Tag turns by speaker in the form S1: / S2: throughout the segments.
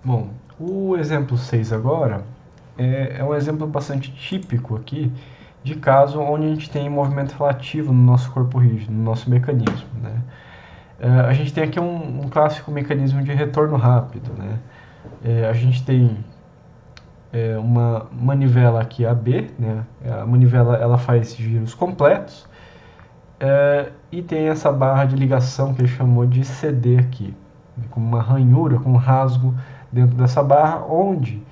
S1: Bom, o exemplo 6 agora é um exemplo bastante típico aqui de caso onde a gente tem movimento relativo no nosso corpo rígido, no nosso mecanismo, né? A gente tem aqui um clássico mecanismo de retorno rápido, né? A gente tem uma manivela aqui AB, né? A manivela ela faz giros completos e tem essa barra de ligação que ele chamou de CD aqui, com uma ranhura, com um rasgo dentro dessa barra, onde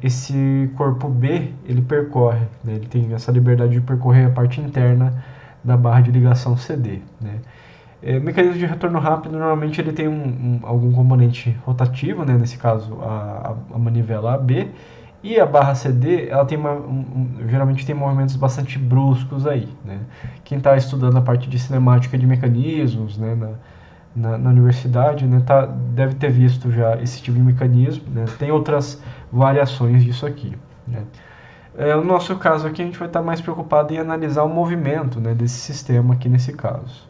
S1: esse corpo B ele percorre, né? Ele tem essa liberdade de percorrer a parte interna da barra de ligação CD, né? O mecanismo de retorno rápido normalmente ele tem algum componente rotativo, né? Nesse caso a manivela AB, e a barra CD ela tem geralmente tem movimentos bastante bruscos aí, né? Quem está estudando a parte de cinemática de mecanismos, né, na universidade, né, deve ter visto já esse tipo de mecanismo, né? Tem outras variações disso aqui, né? No nosso caso aqui a gente vai estar mais preocupado em analisar o movimento, né, desse sistema aqui nesse caso.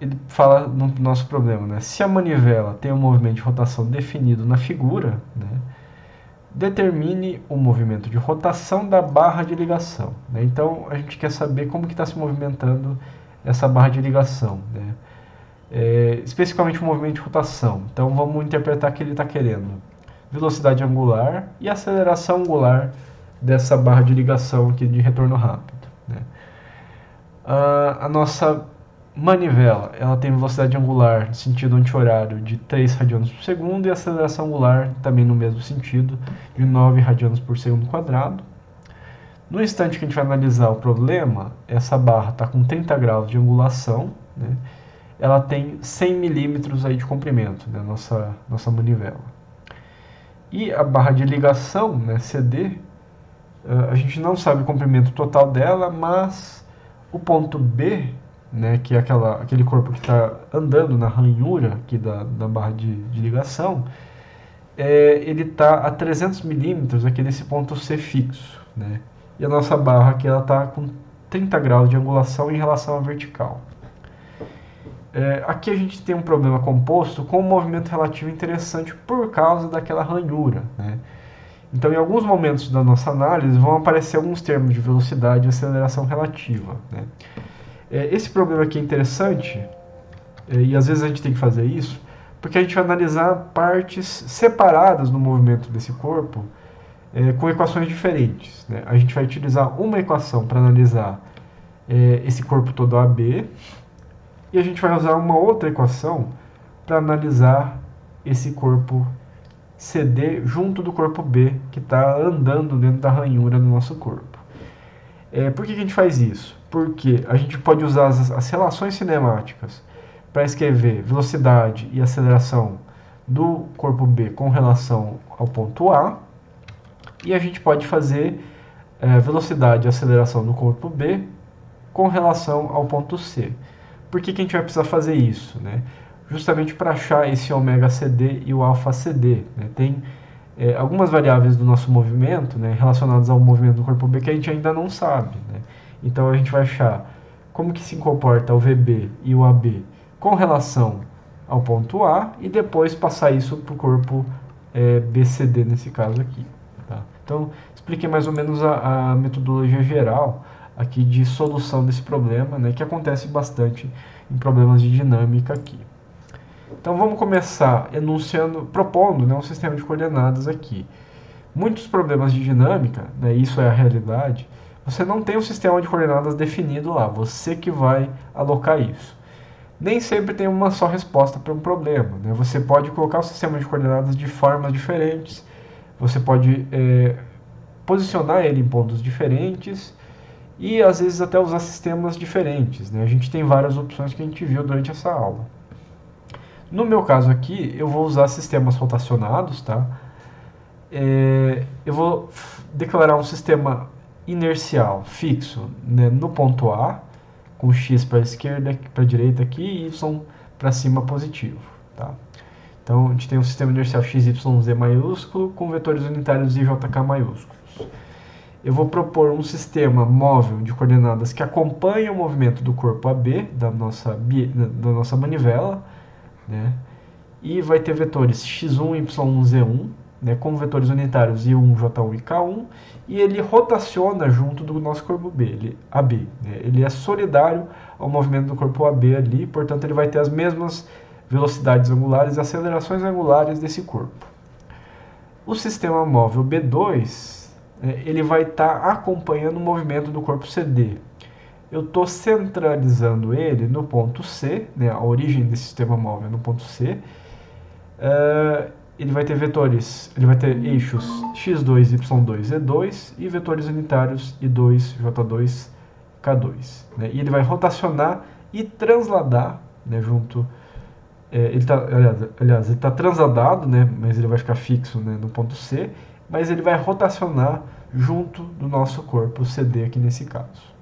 S1: Ele fala no nosso problema, né? Se a manivela tem um movimento de rotação definido na figura, né, determine o movimento de rotação da barra de ligação, né? Então a gente quer saber como que está se movimentando essa barra de ligação, né? Especificamente o movimento de rotação. Então vamos interpretar que ele está querendo velocidade angular e aceleração angular dessa barra de ligação aqui de retorno rápido, né? A nossa manivela ela tem velocidade angular no sentido anti-horário de 3 radianos por segundo e aceleração angular também no mesmo sentido de 9 radianos por segundo quadrado. No instante que a gente vai analisar o problema, essa barra está com 30 graus de angulação, né? Ela tem 100 milímetros aí de comprimento, né? Nossa manivela. E a barra de ligação, né, CD, a gente não sabe o comprimento total dela, mas o ponto B, né, que é aquele corpo que está andando na ranhura aqui da barra de ligação, ele está a 300 milímetros aqui nesse ponto C fixo, né? E a nossa barra aqui está com 30 graus de angulação em relação à vertical. Aqui a gente tem um problema composto com um movimento relativo interessante por causa daquela ranhura, né? Então, em alguns momentos da nossa análise, vão aparecer alguns termos de velocidade e aceleração relativa, né? Esse problema aqui é interessante, e às vezes a gente tem que fazer isso, porque a gente vai analisar partes separadas no movimento desse corpo com equações diferentes, né? A gente vai utilizar uma equação para analisar esse corpo todo AB, e a gente vai usar uma outra equação para analisar esse corpo CD junto do corpo B, que está andando dentro da ranhura do nosso corpo. Por que a gente faz isso? Porque a gente pode usar as relações cinemáticas para escrever velocidade e aceleração do corpo B com relação ao ponto A, e a gente pode fazer velocidade e aceleração do corpo B com relação ao ponto C. Por que a gente vai precisar fazer isso, né? Justamente para achar esse ômega CD e o alfa CD, né? Tem algumas variáveis do nosso movimento, né, relacionadas ao movimento do corpo B que a gente ainda não sabe, né? Então a gente vai achar como que se comporta o VB e o AB com relação ao ponto A e depois passar isso para o corpo BCD nesse caso aqui, tá? Então expliquei mais ou menos a metodologia geral aqui de solução desse problema, né, que acontece bastante em problemas de dinâmica aqui. Então vamos começar propondo, né, um sistema de coordenadas aqui. Muitos problemas de dinâmica, né, isso é a realidade, você não tem um sistema de coordenadas definido lá, você que vai alocar isso. Nem sempre tem uma só resposta para um problema, né? Você pode colocar o sistema de coordenadas de formas diferentes, você pode posicionar ele em pontos diferentes, e às vezes até usar sistemas diferentes, né? A gente tem várias opções que a gente viu durante essa aula. No meu caso aqui, eu vou usar sistemas rotacionados, tá? Eu vou declarar um sistema inercial fixo, né, no ponto A, com x para a esquerda, para a direita aqui e y para cima positivo, tá? Então a gente tem um sistema inercial xyz maiúsculo com vetores unitários ijk maiúsculos. Eu vou propor um sistema móvel de coordenadas que acompanha o movimento do corpo AB, da nossa manivela, né? E vai ter vetores x1, y1, z1, né, como vetores unitários I1, J1 e K1, e ele rotaciona junto do nosso corpo B, AB. Né? Ele é solidário ao movimento do corpo AB ali, portanto ele vai ter as mesmas velocidades angulares e acelerações angulares desse corpo. O sistema móvel B2, ele vai estar acompanhando o movimento do corpo CD. Eu estou centralizando ele no ponto C, né, a origem desse sistema móvel é no ponto C. Ele vai ter vetores, ele vai ter eixos x2, y2, z2 e vetores unitários i2, j2, k2. Né? E ele vai rotacionar e transladar, né, junto. Ele tá, aliás, ele está transladado, né, mas ele vai ficar fixo, né, no ponto C, mas ele vai rotacionar junto do nosso corpo CD aqui nesse caso.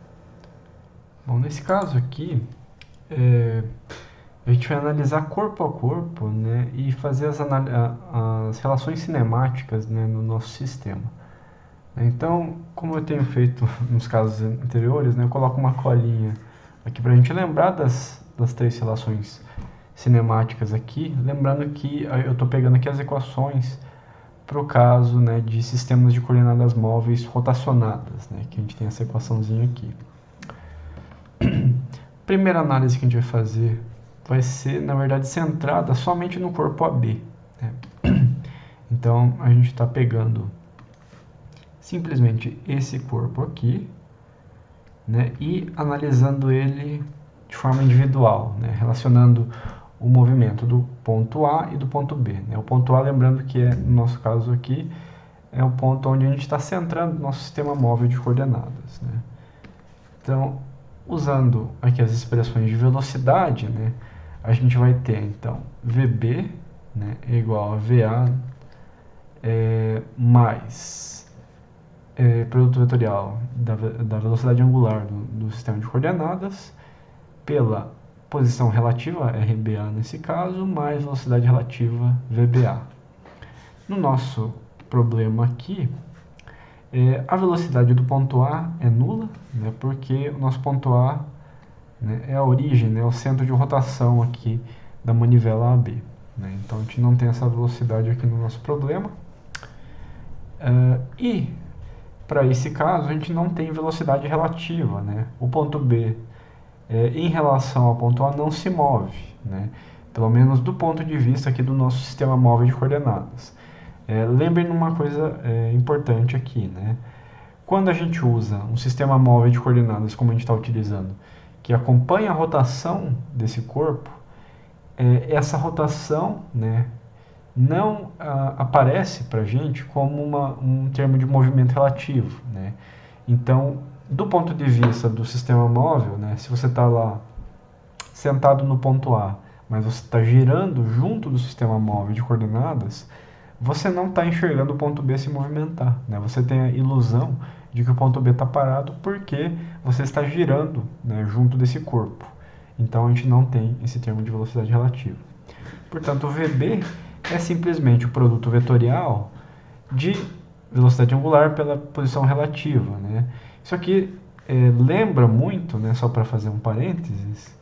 S1: Bom, nesse caso aqui, a gente vai analisar corpo a corpo, né, e fazer as relações cinemáticas, né, no nosso sistema. Então, como eu tenho feito nos casos anteriores, né, eu coloco uma colinha aqui para a gente lembrar das três relações cinemáticas aqui, lembrando que eu estou pegando aqui as equações para o caso, né, de sistemas de coordenadas móveis rotacionadas, né, que a gente tem essa equaçãozinha aqui. Primeira análise que a gente vai fazer vai ser, na verdade, centrada somente no corpo AB. Né? Então, a gente está pegando simplesmente esse corpo aqui, né, e analisando ele de forma individual, né, relacionando o movimento do ponto A e do ponto B. Né? O ponto A, lembrando que no nosso caso aqui, é o ponto onde a gente está centrando o nosso sistema móvel de coordenadas. Né? Então, usando aqui as expressões de velocidade, né, a gente vai ter, então, VB, né, é igual a VA mais produto vetorial da velocidade angular do sistema de coordenadas pela posição relativa, RBA nesse caso, mais velocidade relativa, VBA. No nosso problema aqui, a velocidade do ponto A é nula, né, porque o nosso ponto A, né, é a origem, né, o centro de rotação aqui da manivela AB. Né, então a gente não tem essa velocidade aqui no nosso problema. E para esse caso a gente não tem velocidade relativa. Né, o ponto B em relação ao ponto A não se move, né, pelo menos do ponto de vista aqui do nosso sistema móvel de coordenadas. Lembrem de uma coisa importante aqui, né? Quando a gente usa um sistema móvel de coordenadas como a gente está utilizando, que acompanha a rotação desse corpo, essa rotação, né, não aparece para a gente como um termo de movimento relativo. Né? Então, do ponto de vista do sistema móvel, né, se você está lá sentado no ponto A, mas você está girando junto do sistema móvel de coordenadas, você não está enxergando o ponto B se movimentar. Né? Você tem a ilusão de que o ponto B está parado porque você está girando, né, junto desse corpo. Então a gente não tem esse termo de velocidade relativa. Portanto, o VB é simplesmente o produto vetorial de velocidade angular pela posição relativa. Né? Isso aqui lembra muito, né, só para fazer um parênteses,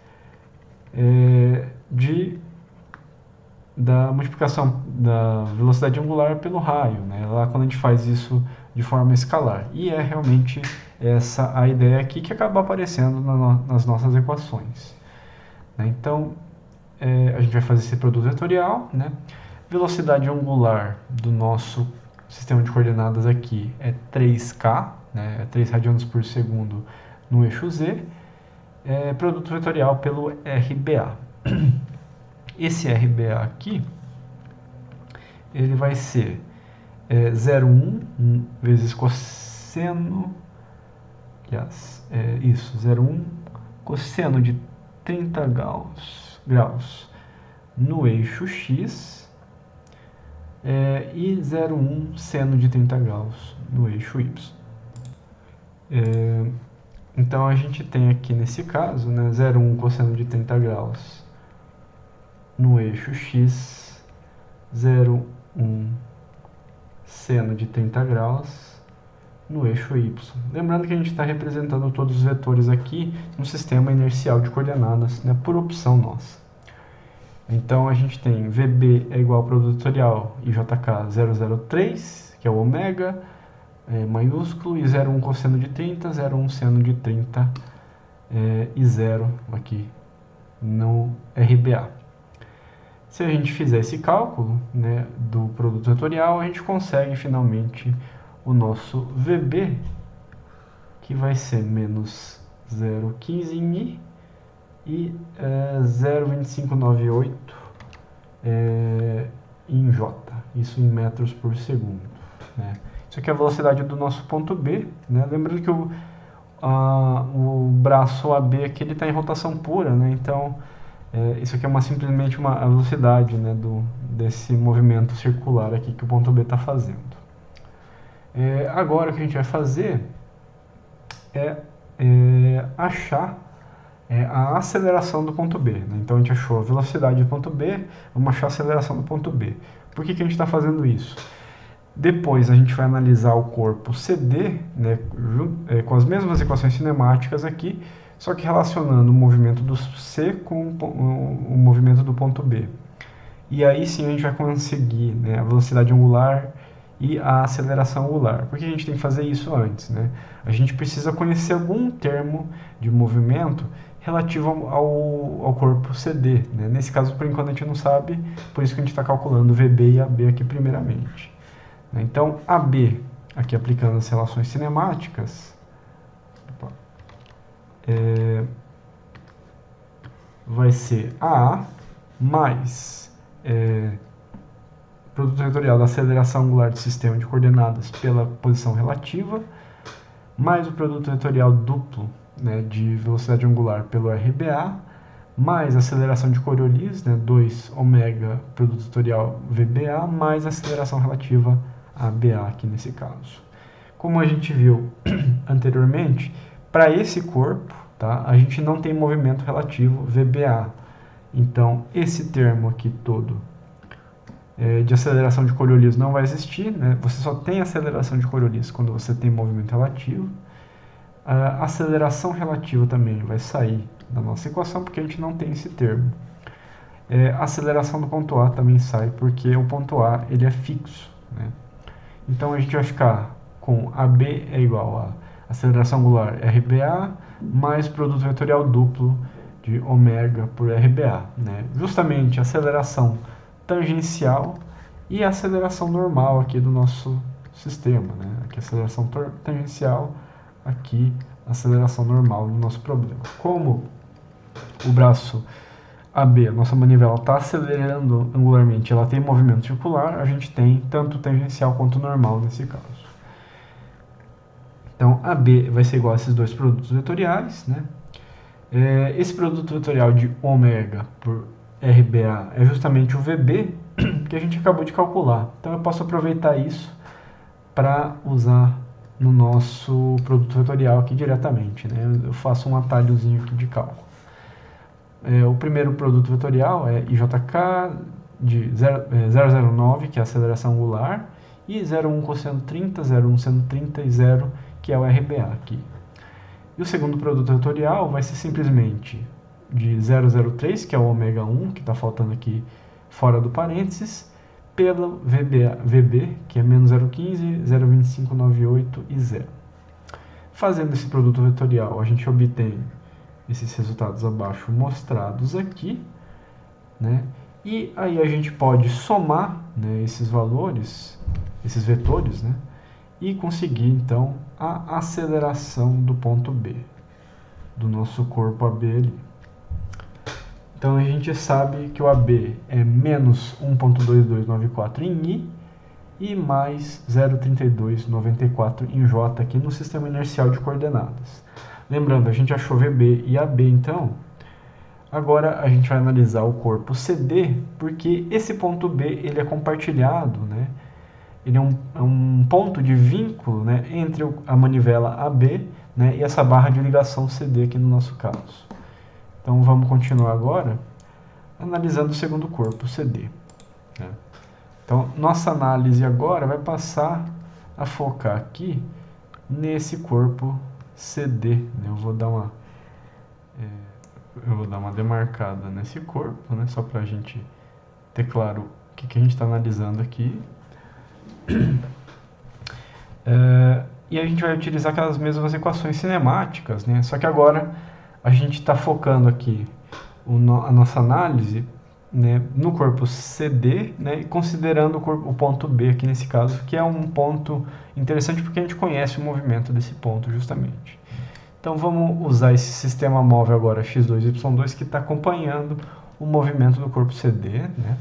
S1: da multiplicação da velocidade angular pelo raio, né? Lá quando a gente faz isso de forma escalar. E é realmente essa a ideia aqui que acaba aparecendo nas nossas equações. Né? Então, a gente vai fazer esse produto vetorial. Né? Velocidade angular do nosso sistema de coordenadas aqui é 3k, né? É 3 radianos por segundo no eixo Z. Produto vetorial pelo RBA. Esse RBA aqui, ele vai ser 0,1 vezes cosseno, aliás, isso, 0,1 cosseno de 30 graus no eixo X e 0,1 seno de 30 graus no eixo Y. Então a gente tem aqui nesse caso, né, 0,1 cosseno de 30 graus no eixo X, 0,1 seno de 30 graus no eixo Y. Lembrando que a gente está representando todos os vetores aqui no sistema inercial de coordenadas, né, por opção nossa. Então a gente tem VB é igual ao produto vetorial IJK 003, que é o ômega, maiúsculo, e 0,1 cosseno de 30, 0,1 seno de 30 e 0 aqui no RBA. Se a gente fizer esse cálculo, né, do produto vetorial, a gente consegue finalmente o nosso VB, que vai ser menos 0,15 em I e 0,2598 em J, isso em metros por segundo. Né? Isso aqui é a velocidade do nosso ponto B. Né? Lembrando que o braço AB aqui está em rotação pura, né? Então isso aqui é simplesmente a velocidade, né, desse movimento circular aqui que o ponto B está fazendo. Agora o que a gente vai fazer é achar a aceleração do ponto B. Né? Então a gente achou a velocidade do ponto B, vamos achar a aceleração do ponto B. Por que a gente está fazendo isso? Depois a gente vai analisar o corpo CD, né, com as mesmas equações cinemáticas aqui, só que relacionando o movimento do C com o movimento do ponto B. E aí sim a gente vai conseguir, né, a velocidade angular e a aceleração angular. Por que a gente tem que fazer isso antes? Né? A gente precisa conhecer algum termo de movimento relativo ao corpo CD. Né? Nesse caso, por enquanto, a gente não sabe, por isso que a gente está calculando VB e AB aqui primeiramente. Então, AB, aqui aplicando as relações cinemáticas, vai ser AA mais produto vetorial da aceleração angular do sistema de coordenadas pela posição relativa, mais o produto vetorial duplo, né, de velocidade angular pelo RBA, mais a aceleração de Coriolis, né, 2 ômega produto vetorial VBA, mais a aceleração relativa ABA aqui nesse caso. Como a gente viu anteriormente, para esse corpo, tá, a gente não tem movimento relativo VBA. Então, esse termo aqui todo de aceleração de Coriolis não vai existir. Né? Você só tem aceleração de Coriolis quando você tem movimento relativo. A aceleração relativa também vai sair da nossa equação, porque a gente não tem esse termo. A aceleração do ponto A também sai, porque o ponto A ele é fixo. Né? Então, a gente vai ficar com AB é igual a aceleração angular RBA mais produto vetorial duplo de ômega por RBA. Né? Justamente a aceleração tangencial e a aceleração normal aqui do nosso sistema. Né? Aqui a aceleração tangencial, aqui a aceleração normal do nosso problema. Como o braço AB, a nossa manivela, está acelerando angularmente, ela tem movimento circular, a gente tem tanto tangencial quanto normal nesse caso. Então, AB vai ser igual a esses dois produtos vetoriais. Né? Esse produto vetorial de ômega por RBA é justamente o VB que a gente acabou de calcular. Então eu posso aproveitar isso para usar no nosso produto vetorial aqui diretamente. Né? Eu faço um atalhozinho aqui de cálculo. O primeiro produto vetorial é IJK de 0,09, que é a aceleração angular, e 0,1 cosseno 30, 0,1 seno 30 e 0, que é o RBA aqui. E o segundo produto vetorial vai ser simplesmente de 0,03, que é o ômega 1, que está faltando aqui fora do parênteses, pelo VB, que é menos 0,15, 0,2598 e 0. Fazendo esse produto vetorial, a gente obtém esses resultados abaixo mostrados aqui, né? E aí a gente pode somar, né, esses valores, esses vetores, né, e conseguir então a aceleração do ponto B, do nosso corpo AB ali. Então a gente sabe que o AB é menos 1,2294 em I e mais 0,3294 em J aqui no sistema inercial de coordenadas. Lembrando, a gente achou VB e AB, então, agora a gente vai analisar o corpo CD, porque esse ponto B ele é compartilhado, né? Ele é um ponto de vínculo, né, entre a manivela AB, né, e essa barra de ligação CD aqui no nosso caso. Então vamos continuar agora analisando o segundo corpo, CD. Né? Então nossa análise agora vai passar a focar aqui nesse corpo CD. Né? Eu vou dar uma Eu vou dar uma demarcada nesse corpo, né, só para a gente ter claro o que a gente está analisando aqui. E a gente vai utilizar aquelas mesmas equações cinemáticas, né? Só que agora a gente está focando aqui a nossa análise, né, no corpo CD, né, e considerando o ponto B aqui nesse caso, que é um ponto interessante porque a gente conhece o movimento desse ponto justamente. Então vamos usar esse sistema móvel agora x2, y2 que está acompanhando o movimento do corpo CD, né?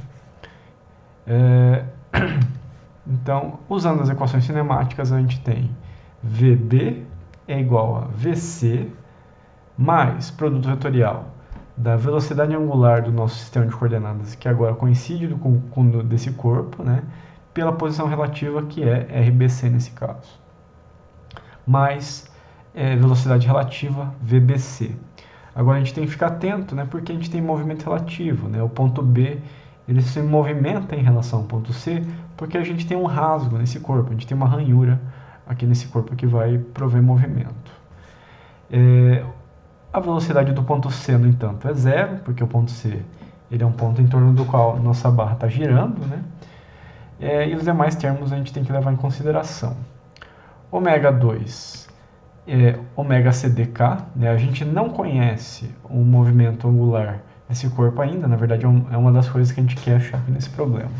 S1: Então, usando as equações cinemáticas, a gente tem VB é igual a VC mais produto vetorial da velocidade angular do nosso sistema de coordenadas, que agora coincide com o desse corpo, né, pela posição relativa, que é RBC nesse caso, mais velocidade relativa, VBC. Agora a gente tem que ficar atento, né, porque a gente tem movimento relativo, né, o ponto B ele se movimenta em relação ao ponto C, porque a gente tem um rasgo nesse corpo, a gente tem uma ranhura aqui nesse corpo que vai prover movimento. A velocidade do ponto C, no entanto, é zero, porque o ponto C ele é um ponto em torno do qual nossa barra está girando, né? E os demais termos a gente tem que levar em consideração. Ômega 2 é ômega CDK, né? A gente não conhece o movimento angular desse corpo ainda, na verdade é uma das coisas que a gente quer achar aqui nesse problema.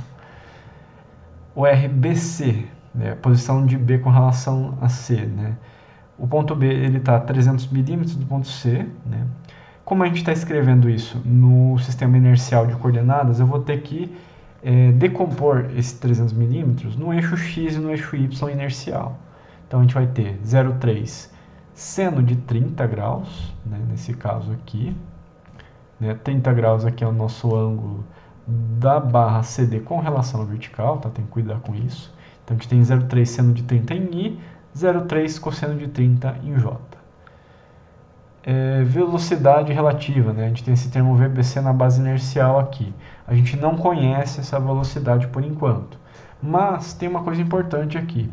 S1: O RBC, né? A posição de B com relação a C, né? O ponto B está a 300 milímetros do ponto C, né? Como a gente está escrevendo isso no sistema inercial de coordenadas, eu vou ter que decompor esses 300 milímetros no eixo x e no eixo y inercial. Então a gente vai ter 0,3 seno de 30 graus, né, nesse caso aqui. Né, 30 graus aqui é o nosso ângulo da barra CD com relação à vertical, tá? Tem que cuidar com isso. Então a gente tem 0,3 seno de 30 em I, 0,3 cosseno de 30 em J. Velocidade relativa, né? A gente tem esse termo VBC na base inercial aqui. A gente não conhece essa velocidade por enquanto, mas tem uma coisa importante aqui.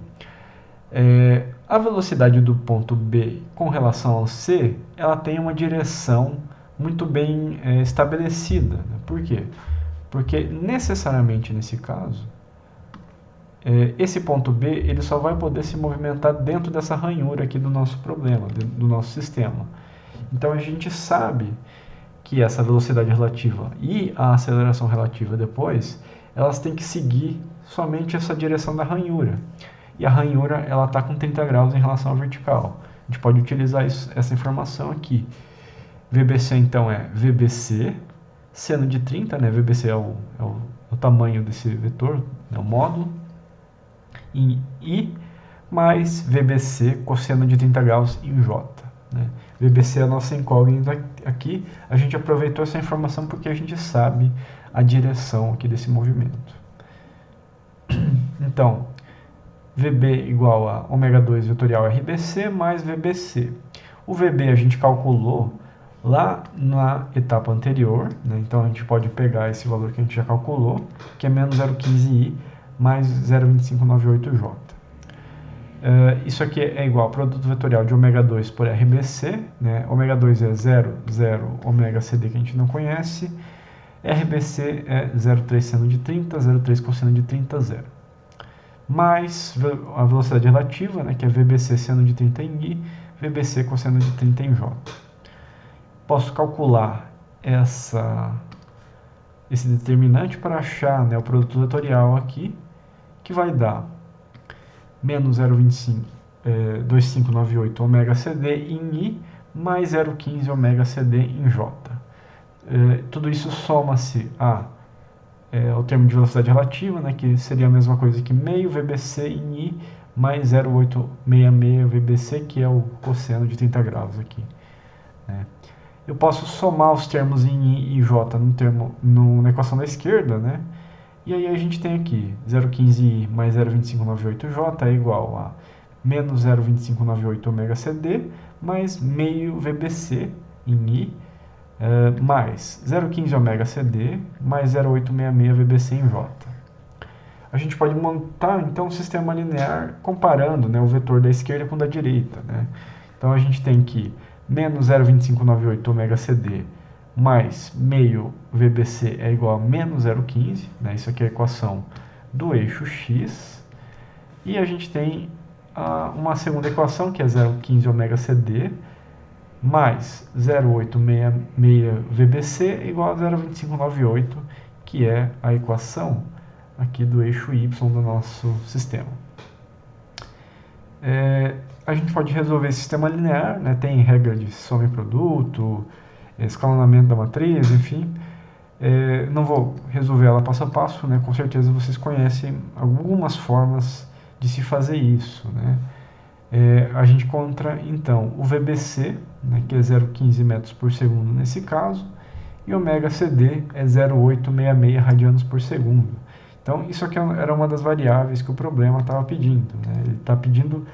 S1: A velocidade do ponto B com relação ao C, ela tem uma direção muito bem estabelecida. Né? Por quê? Porque necessariamente nesse caso, esse ponto B ele só vai poder se movimentar dentro dessa ranhura aqui do nosso problema, do nosso sistema. Então a gente sabe que essa velocidade relativa e a aceleração relativa depois, elas têm que seguir somente essa direção da ranhura. E a ranhura ela está com 30 graus em relação à vertical. A gente pode utilizar essa informação aqui. VBC então é VBC, seno de 30, né? VBC é o tamanho desse vetor, é o módulo, em I, mais VBC, cosseno de 30 graus em J. Né? VBC é a nossa incógnita aqui. A gente aproveitou essa informação porque a gente sabe a direção aqui desse movimento. Então, VB igual a ômega 2 vetorial RBC mais VBC. O VB a gente calculou lá na etapa anterior, né? Então a gente pode pegar esse valor que a gente já calculou, que é menos 0,15I mais 0,2598J. Isso aqui é igual ao produto vetorial de ômega 2 por RBC, né? Ômega 2 é 0, 0, ômega CD que a gente não conhece, RBC é 0,3 seno de 30, 0,3 cosseno de 30, 0. Mais a velocidade relativa, né, que é VBC seno de 30 em I, VBC cosseno de 30 em J. Posso calcular esse determinante para achar, né, o produto vetorial aqui, que vai dar menos 0,2598 ômega CD em I, mais 0,15 ômega CD em J. Tudo isso soma-se ao termo de velocidade relativa, né, que seria a mesma coisa que meio VBC em I, mais 0,866 VBC, que é o cosseno de 30 graus aqui. Né. Eu posso somar os termos em I e J na equação da esquerda, né? E aí a gente tem aqui 0,15I mais 0,2598J é igual a menos 0,2598 ômega CD mais meio VBC em I mais 0,15 ômega CD mais 0,866 VBC em J. A gente pode montar então um sistema linear comparando, né, o vetor da esquerda com o da direita. Né? Então a gente tem que menos 0,2598 ômega CD mais meio VBC é igual a menos 0,15, né? Isso aqui é a equação do eixo x. E a gente tem uma segunda equação, que é 0,15 ômega CD, mais 0,866 VBC igual a 0,2598, que é a equação aqui do eixo y do nosso sistema. A gente pode resolver esse sistema linear, né? Tem regra de soma e produto, escalonamento da matriz, enfim. Não vou resolver ela passo a passo, né? Com certeza vocês conhecem algumas formas de se fazer isso, né? A gente encontra então o VBC, né, que é 0,15 metros por segundo nesse caso, e ômega CD é 0,866 radianos por segundo. Então isso aqui era uma das variáveis que o problema estava pedindo, né? Ele está pedindo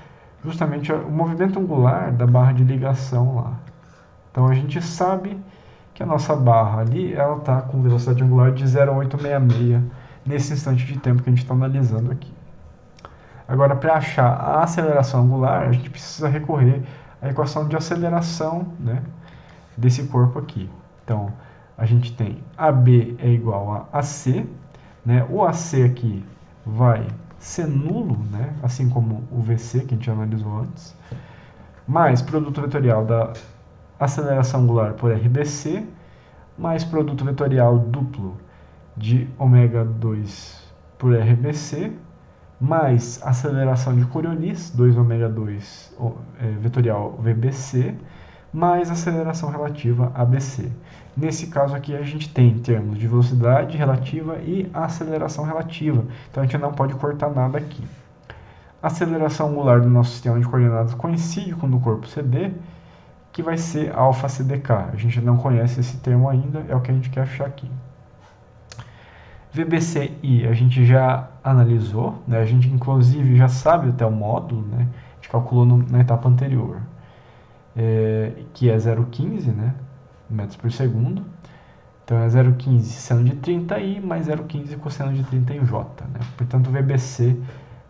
S1: justamente o movimento angular da barra de ligação lá. Então a gente sabe que a nossa barra ali ela está com velocidade angular de 0,866 nesse instante de tempo que a gente está analisando aqui. Agora, para achar a aceleração angular, a gente precisa recorrer à equação de aceleração, né, desse corpo aqui. Então, a gente tem AB é igual a AC, né? O AC aqui vai ser nulo, né, assim como o VC que a gente analisou antes, mais produto vetorial da aceleração angular por RBC, mais produto vetorial duplo de ômega 2 por RBC, mais aceleração de Coriolis, 2 ômega 2 vetorial VBC, mais aceleração relativa ABC. Nesse caso aqui a gente tem termos de velocidade relativa e aceleração relativa, então a gente não pode cortar nada aqui. A aceleração angular do nosso sistema de coordenadas coincide com o do corpo CD, que vai ser alfa CDK. A gente não conhece esse termo ainda, é o que a gente quer achar aqui. VBCI a gente já analisou, né? A gente inclusive já sabe até o módulo, né? A gente calculou na etapa anterior, que é 0,15, né, metros por segundo. Então é 0,15 seno de 30i mais 0,15 cosseno de 30 em j, né? Portanto o VBC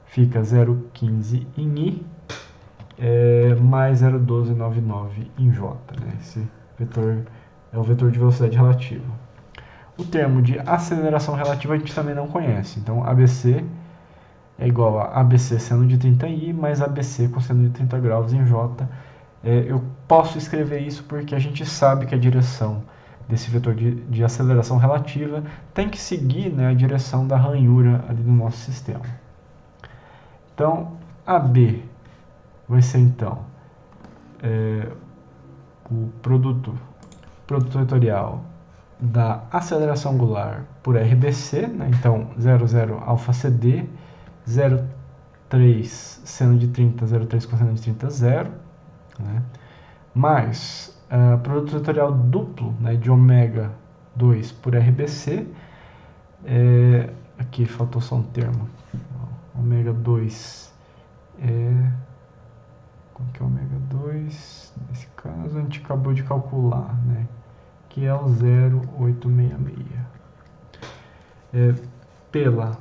S1: fica 0,15 em i mais 0,1299 em j, né? Esse vetor é o vetor de velocidade relativa. O termo de aceleração relativa a gente também não conhece. Então, ABC é igual a ABC seno de 30i mais ABC cosseno de 30 graus em j. Eu posso escrever isso porque a gente sabe que a direção desse vetor de aceleração relativa tem que seguir, né, a direção da ranhura ali no nosso sistema. Então, AB vai ser então o produto vetorial da aceleração angular por RBC, né? Então 0,0 alfa CD, 0,3 seno de 30, 0,3 cosseno de 30, 0, né? Mais produto vetorial duplo, né, de ômega 2 por RBC, aqui faltou só um termo, ômega 2 qual que é ômega 2? Nesse caso a gente acabou de calcular, né, que é o 0,866. Pela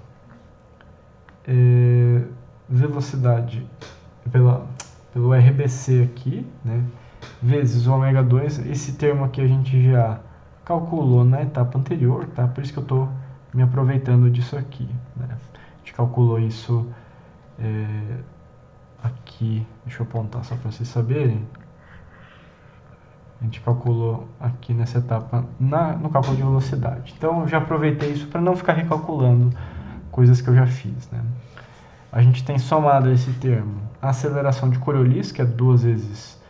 S1: velocidade, pelo RBC aqui, né, vezes o ômega 2, esse termo aqui a gente já calculou na etapa anterior, tá? Por isso que eu estou me aproveitando disso aqui, né? A gente calculou isso aqui, deixa eu apontar só para vocês saberem. A gente calculou aqui nessa etapa no cálculo de velocidade. Então eu já aproveitei isso para não ficar recalculando coisas que eu já fiz, né? A gente tem somado esse termo a aceleração de Coriolis, que é 2 vezes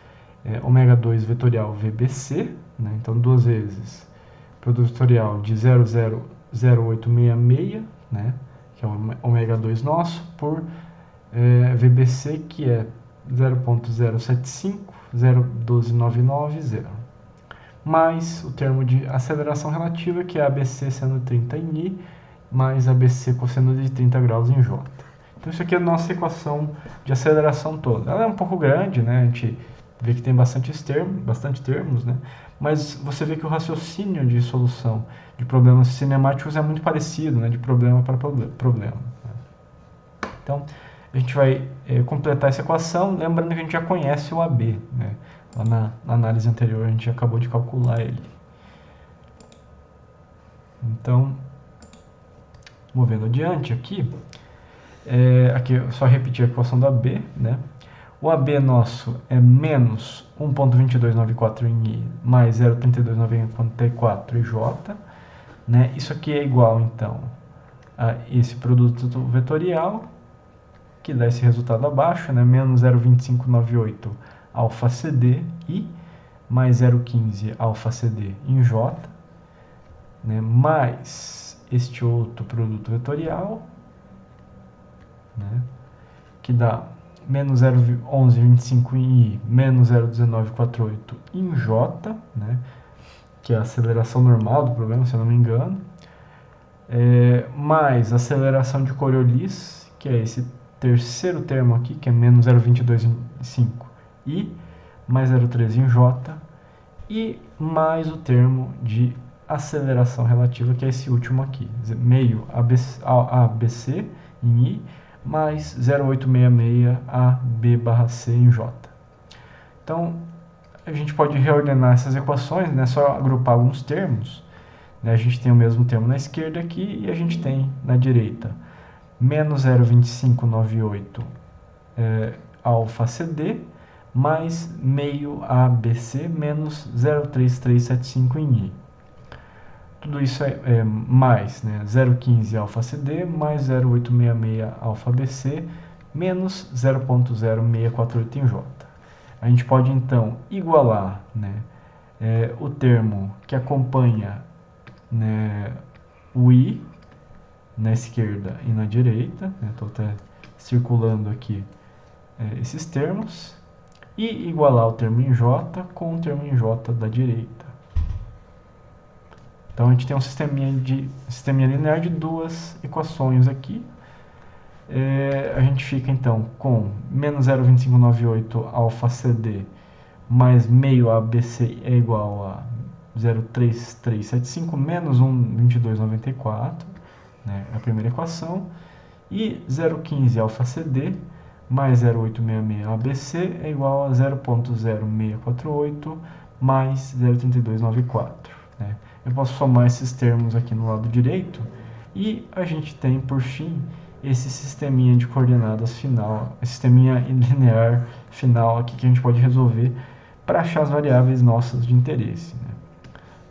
S1: ômega 2 vetorial VBC, né? Então 2 vezes produto vetorial de 0,0866, né, que é o ômega 2 nosso, por VBC, que é 0,075, 0,12990, mais o termo de aceleração relativa, que é ABC seno de 30 em i, mais ABC cosseno de 30 graus em j. Então isso aqui é a nossa equação de aceleração toda. Ela é um pouco grande, né? A gente vê que tem bastante termos, né? Mas você vê que o raciocínio de solução de problemas cinemáticos é muito parecido, né, de problema para problema. Então, a gente vai completar essa equação, lembrando que a gente já conhece o AB, né? Lá na análise anterior a gente acabou de calcular ele. Então, movendo adiante aqui, aqui é só repetir a equação da B, né? O AB nosso é menos 1.2294 em I mais 0.3294 em J, né? Isso aqui é igual, então, a esse produto vetorial, que dá esse resultado abaixo, né? Menos 0.2598 alfa CD I mais 0.15 alfa CD em J, né? Mais este outro produto vetorial, né? Que dá menos 0.1125 em I, menos 0.1948 em J, né? Que é a aceleração normal do problema, se eu não me engano, mais aceleração de Coriolis, que é esse terceiro termo aqui, que é menos 0.2225 I, mais 0.13 em J, e mais o termo de aceleração relativa, que é esse último aqui, meio ABC em I, mais 0.866 AB/C em J. Então, a gente pode reordenar essas equações, né? Só agrupar alguns termos. Né? A gente tem o mesmo termo na esquerda aqui e a gente tem na direita menos 0,2598 alfa CD mais meio ABC menos 0,3375 em I. Tudo isso é mais, né? 0,15 alfa CD mais 0,866 alfa BC menos 0,0648 em J. A gente pode então igualar, né, o termo que acompanha, né, o I na esquerda e na direita. Estou até circulando aqui esses termos. E igualar o termo em J com o termo em J da direita. Então a gente tem um sisteminha linear de duas equações aqui. A gente fica então com menos 0,2598 alfa CD mais meio ABC é igual a 0,3375 menos 1,2294, né, a primeira equação, e 0,15 alfa CD mais 0,866 ABC é igual a 0,0648 mais 0,3294. Né. Eu posso somar esses termos aqui no lado direito e a gente tem, por fim, esse sisteminha de coordenadas final, esse sisteminha linear final aqui que a gente pode resolver para achar as variáveis nossas de interesse. Né?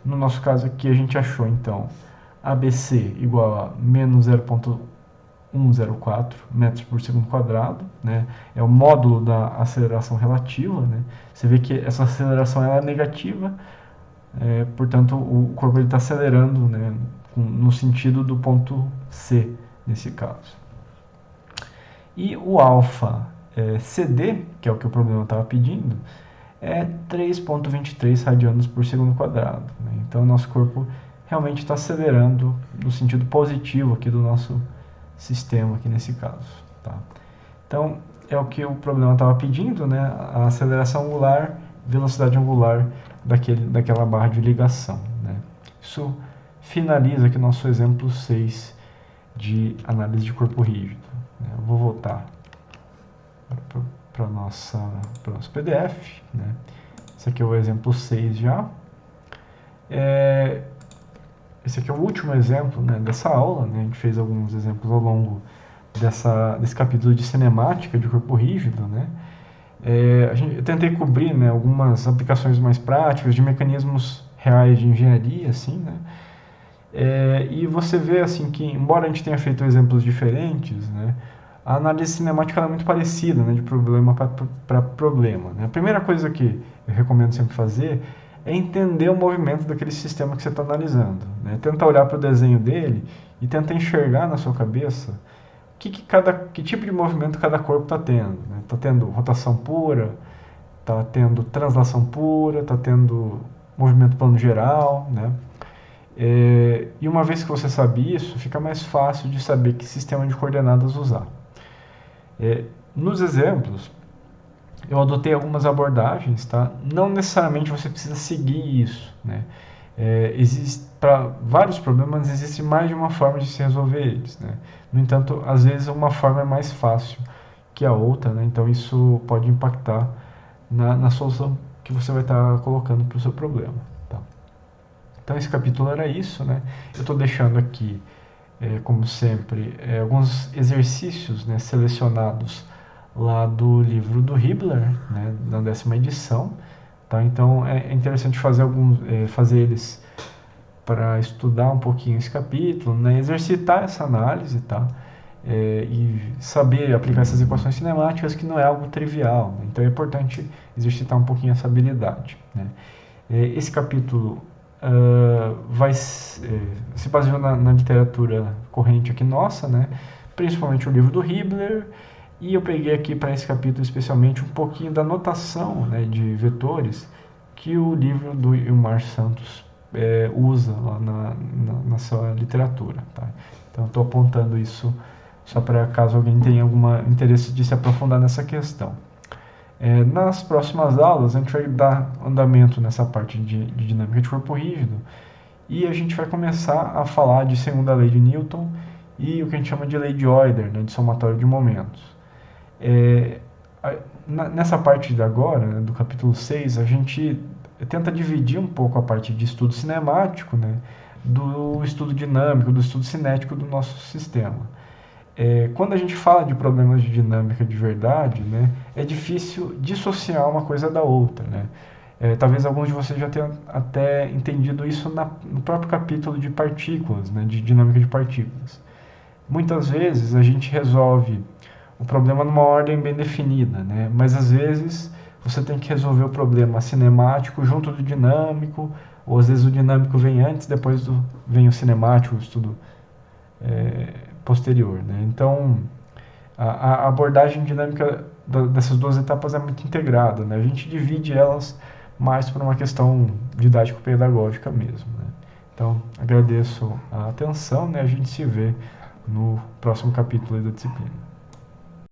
S1: No nosso caso aqui a gente achou então ABC igual a menos 0,104 metros por segundo quadrado, né? É o módulo da aceleração relativa, né? Você vê que essa aceleração ela é negativa, portanto o corpo está acelerando, né, no sentido do ponto C nesse caso. E o alfa CD, que é o que o problema estava pedindo, é 3,23 radianos por segundo quadrado. Né? Então, o nosso corpo realmente está acelerando no sentido positivo aqui do nosso sistema, aqui nesse caso. Tá? Então, é o que o problema estava pedindo, né? A aceleração angular, velocidade angular daquela barra de ligação. Né? Isso finaliza aqui o nosso exemplo 6 de análise de corpo rígido. Eu vou voltar para o nosso PDF. Né? Esse aqui é o exemplo 6 já. Esse aqui é o último exemplo, né, dessa aula. Né? A gente fez alguns exemplos ao longo desse capítulo de cinemática de corpo rígido. Né? Eu tentei cobrir, né, algumas aplicações mais práticas de mecanismos reais de engenharia, assim, né? E você vê assim que, embora a gente tenha feito exemplos diferentes, né, a análise cinemática é muito parecida, né, de problema para problema. Né? A primeira coisa que eu recomendo sempre fazer é entender o movimento daquele sistema que você está analisando. Né? Tentar olhar para o desenho dele e tentar enxergar na sua cabeça que tipo de movimento cada corpo está tendo. Está tendo rotação pura, está tendo translação pura, está tendo movimento plano geral, né? E uma vez que você sabe isso, fica mais fácil de saber que sistema de coordenadas usar. Nos exemplos, eu adotei algumas abordagens, tá? Não necessariamente você precisa seguir isso, né? Para vários problemas existe mais de uma forma de se resolver eles, né? No entanto, às vezes uma forma é mais fácil que a outra, né? Então isso pode impactar na solução que você vai estar colocando para o seu problema. Tá? Então esse capítulo era isso, né? Eu estou deixando aqui, como sempre, alguns exercícios, né, selecionados lá do livro do Hibbler, né, na 10ª edição. Tá? Então é interessante fazer eles para estudar um pouquinho esse capítulo, né, exercitar essa análise, tá? E saber aplicar essas equações cinemáticas, que não é algo trivial, né? Então é importante exercitar um pouquinho essa habilidade, né? Esse capítulo se baseou na literatura corrente aqui nossa, né? Principalmente o livro do Hibbler, e eu peguei aqui para esse capítulo especialmente um pouquinho da notação, né, de vetores que o livro do Ilmar Santos usa lá na sua literatura. Tá? Então estou apontando isso só para caso alguém tenha algum interesse de se aprofundar nessa questão. Nas próximas aulas a gente vai dar andamento nessa parte de dinâmica de corpo rígido, e a gente vai começar a falar de segunda lei de Newton e o que a gente chama de lei de Euler, né, de somatório de momentos. Nessa parte de agora, né, do capítulo 6, a gente tenta dividir um pouco a parte de estudo cinemático, né, do estudo dinâmico, do estudo cinético do nosso sistema. Quando a gente fala de problemas de dinâmica de verdade, né, é difícil dissociar uma coisa da outra, né? Talvez alguns de vocês já tenham até entendido isso no próprio capítulo de partículas, né, de dinâmica de partículas. Muitas vezes a gente resolve o problema numa ordem bem definida, né? Mas às vezes você tem que resolver o problema cinemático junto do dinâmico, ou às vezes o dinâmico vem antes, depois vem o cinemático, o estudo posterior, né? Então a abordagem dinâmica dessas duas etapas é muito integrada, né? A gente divide elas mais por uma questão didático-pedagógica mesmo, né? Então agradeço a atenção, né? A gente se vê no próximo capítulo da disciplina.